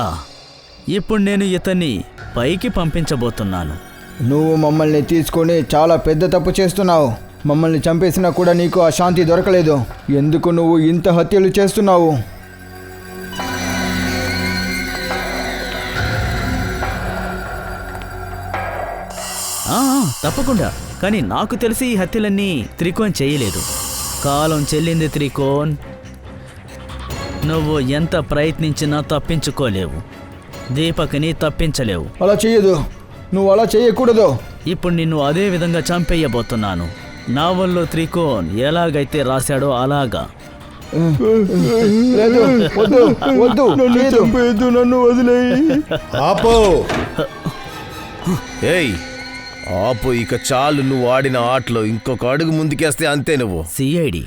ఇప్పుడు నేను ఇతన్ని పైకి పంపించబోతున్నాను. నువ్వు మమ్మల్ని తీసుకొని చాలా పెద్ద తప్పు చేస్తున్నావు. మమ్మల్ని చంపేసినా కూడా నీకు ఆ శాంతి దొరకలేదు. ఎందుకు నువ్వు ఇంత హత్యలు చేస్తున్నావు? తప్పకుండా. కానీ నాకు తెలిసి ఈ హత్యలన్నీ త్రికోణ్ చేయలేదు. కాలం చెల్లింది త్రికోణ్. నువ్వు ఎంత ప్రయత్నించినా తప్పించుకోలేవు. దీపక్ని తప్పించలేవు. అలా చెయ్యదు. నువ్వు అలా చేయకూడదు. ఇప్పుడు నిన్ను అదే విధంగా చంపేయబోతున్నాను. నావల్లో త్రికోణ్ ఎలాగైతే రాశాడో అలాగా. లేదు, వద్దు, వద్దు, నన్ను చంపేయద్దు, నన్ను వదిలేయి. ఆపో. ఏయ్ ఆపు, ఇక చాలు. నువ్వు ఆడిన ఆటలో ఇంకొక అడుగు ముందుకేస్తే అంతే నువ్వు. సిఐడి,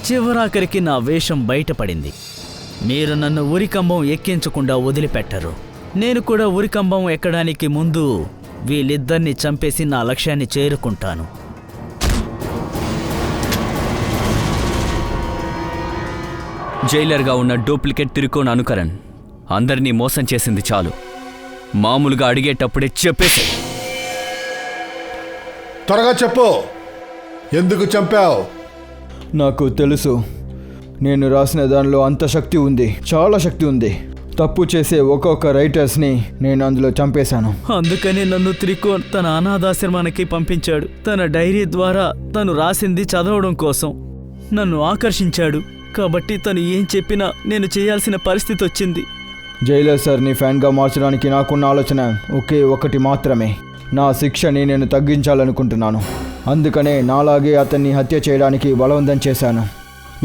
చివరాఖరికి నా వేషం బయటపడింది. మీరు నన్ను ఉరికంబం ఎక్కించకుండా వదిలిపెట్టరు. నేను కూడా ఉరికంబం ఎక్కడానికి ముందు వీళ్ళిద్దరిని చంపేసి నా లక్ష్యాన్ని చేరుకుంటాను. జైలర్గా ఉన్న డూప్లికేట్ త్రికోణ్ అనుకరణ్ అందరినీ మోసం చేసింది చాలు. మామూలుగా అడిగేటప్పుడే చెప్పేసి. త్వరగా చెప్పు, ఎందుకు చంపావు? నాకు తెలుసు, నేను రాసిన దానిలో అంత శక్తి ఉంది, చాలా శక్తి ఉంది. తప్పు చేసే ఒక్కొక్క రైటర్స్ని నేను అందులో చంపేశాను. అందుకని నన్ను త్రికోణ్ తన అనాథాశ్రమానికి పంపించాడు. తన డైరీ ద్వారా తను రాసింది చదవడం కోసం నన్ను ఆకర్షించాడు. కాబట్టి తను ఏం చెప్పినా నేను చేయాల్సిన పరిస్థితి వచ్చింది. జైలర్ సార్ని ఫ్యాన్గా మార్చడానికి నాకున్న ఆలోచన ఒకే ఒకటి మాత్రమే. నా శిక్షని నేను తగ్గించాలనుకుంటున్నాను. అందుకనే నాలాగే అతన్ని హత్య చేయడానికి బలవంతం చేశాను.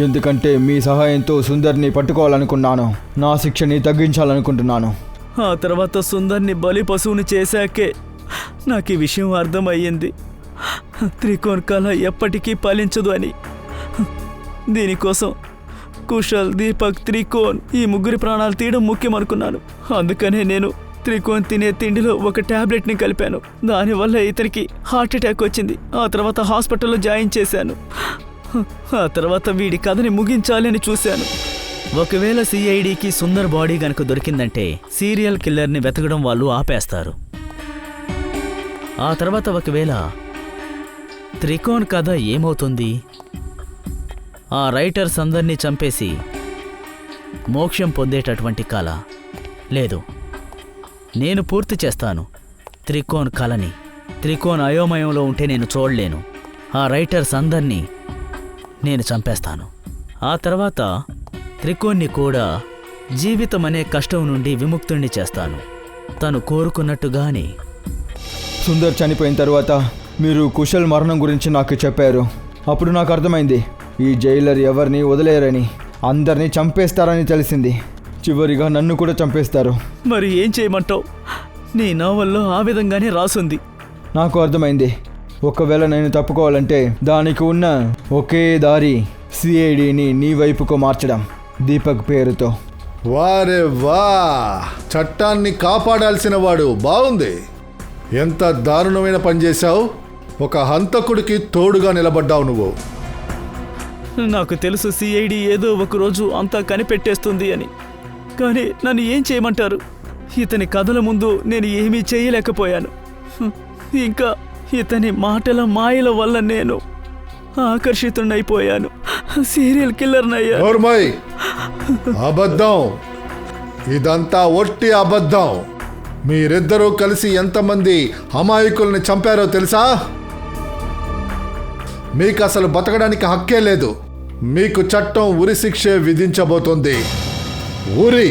ఎందుకంటే మీ సహాయంతో సుందర్ని పట్టుకోవాలనుకున్నాను. నా శిక్షని తగ్గించాలనుకుంటున్నాను. ఆ తర్వాత సుందర్ని బలి పశువుని చేశాకే నాకు ఈ విషయం అర్థమయ్యింది. త్రికోణ్ కళ ఎప్పటికీ ఫలించదు అని. దీనికోసం కుశల్, దీపక్, త్రికోణ్ ఈ ముగ్గురి ప్రాణాలు తీయడం ముఖ్యం అనుకున్నాను. అందుకనే నేను త్రికోణ్ తినే తిండిలో ఒక టాబ్లెట్ని కలిపాను. దానివల్ల ఇతనికి హార్ట్ అటాక్ వచ్చింది. ఆ తర్వాత హాస్పిటల్లో జాయిన్ చేశాను. ఆ తర్వాత వీడి కథని ముగించాలి అని చూశాను. ఒకవేళ సిఐడికి సుందర్ బాడీ గనక దొరికిందంటే సీరియల్ కిల్లర్ని వెతకడం వాళ్ళు ఆపేస్తారు. ఆ తర్వాత ఒకవేళ త్రికోణ్ కథ ఏమవుతుంది? ఆ రైటర్స్ అందరినీ చంపేసి మోక్షం పొందేటటువంటి కళ లేదు, నేను పూర్తి చేస్తాను త్రికోణ్ కళని. త్రికోణ్ అయోమయంలో ఉంటే నేను చూడలేను. ఆ రైటర్స్ అందరినీ నేను చంపేస్తాను. ఆ తర్వాత త్రికోణ్ని కూడా జీవితం అనే కష్టం నుండి విముక్తుణ్ణి చేస్తాను, తను కోరుకున్నట్టుగానే. సుందర్ చనిపోయిన తర్వాత మీరు కుశల్ మరణం గురించి నాకు చెప్పారు. అప్పుడు నాకు అర్థమైంది, ఈ జైలర్ ఎవరిని వదిలేరని, అందరినీ చంపేస్తారని తెలిసింది. చివరిగా నన్ను కూడా చంపేస్తారు. మరి ఏం చేయమంటావు? నీ నవల్లో ఆ విధంగానే రాసుంది. నాకు అర్థమైంది. ఒకవేళ నేను తప్పుకోవాలంటే దానికి ఉన్న ఒకే దారి సిఐడిని నీ వైపుకు మార్చడం, దీపక్ పేరుతో. వారే వా, చట్టాన్ని కాపాడాల్సిన వాడు. బాగుంది. ఎంత దారుణమైన పని చేశావు. ఒక హంతకుడికి తోడుగా నిలబడ్డావు నువ్వు. నాకు తెలుసు సిఐడి ఏదో ఒకరోజు అంతా కనిపెట్టేస్తుంది అని. కానీ నన్ను ఏం చేయమంటారు? ఇతని కథల ముందు నేను ఏమీ చేయలేకపోయాను. ఇంకా ఇతని మాటల మాయల వల్ల నేను ఆకర్షితున్నైపోయాను. సీరియల్ కిల్లర్నయ్యా. నోర్మయ్, అబద్ధం. ఇదంతా ఒట్టి అబద్ధం. మీరిద్దరూ కలిసి ఎంతమంది అమాయకుల్ని చంపారో తెలుసా? మీకు అసలు బతకడానికి హక్కే లేదు. మీకు చట్టం ఉరి శిక్షే విధించబోతోంది. ఉరి.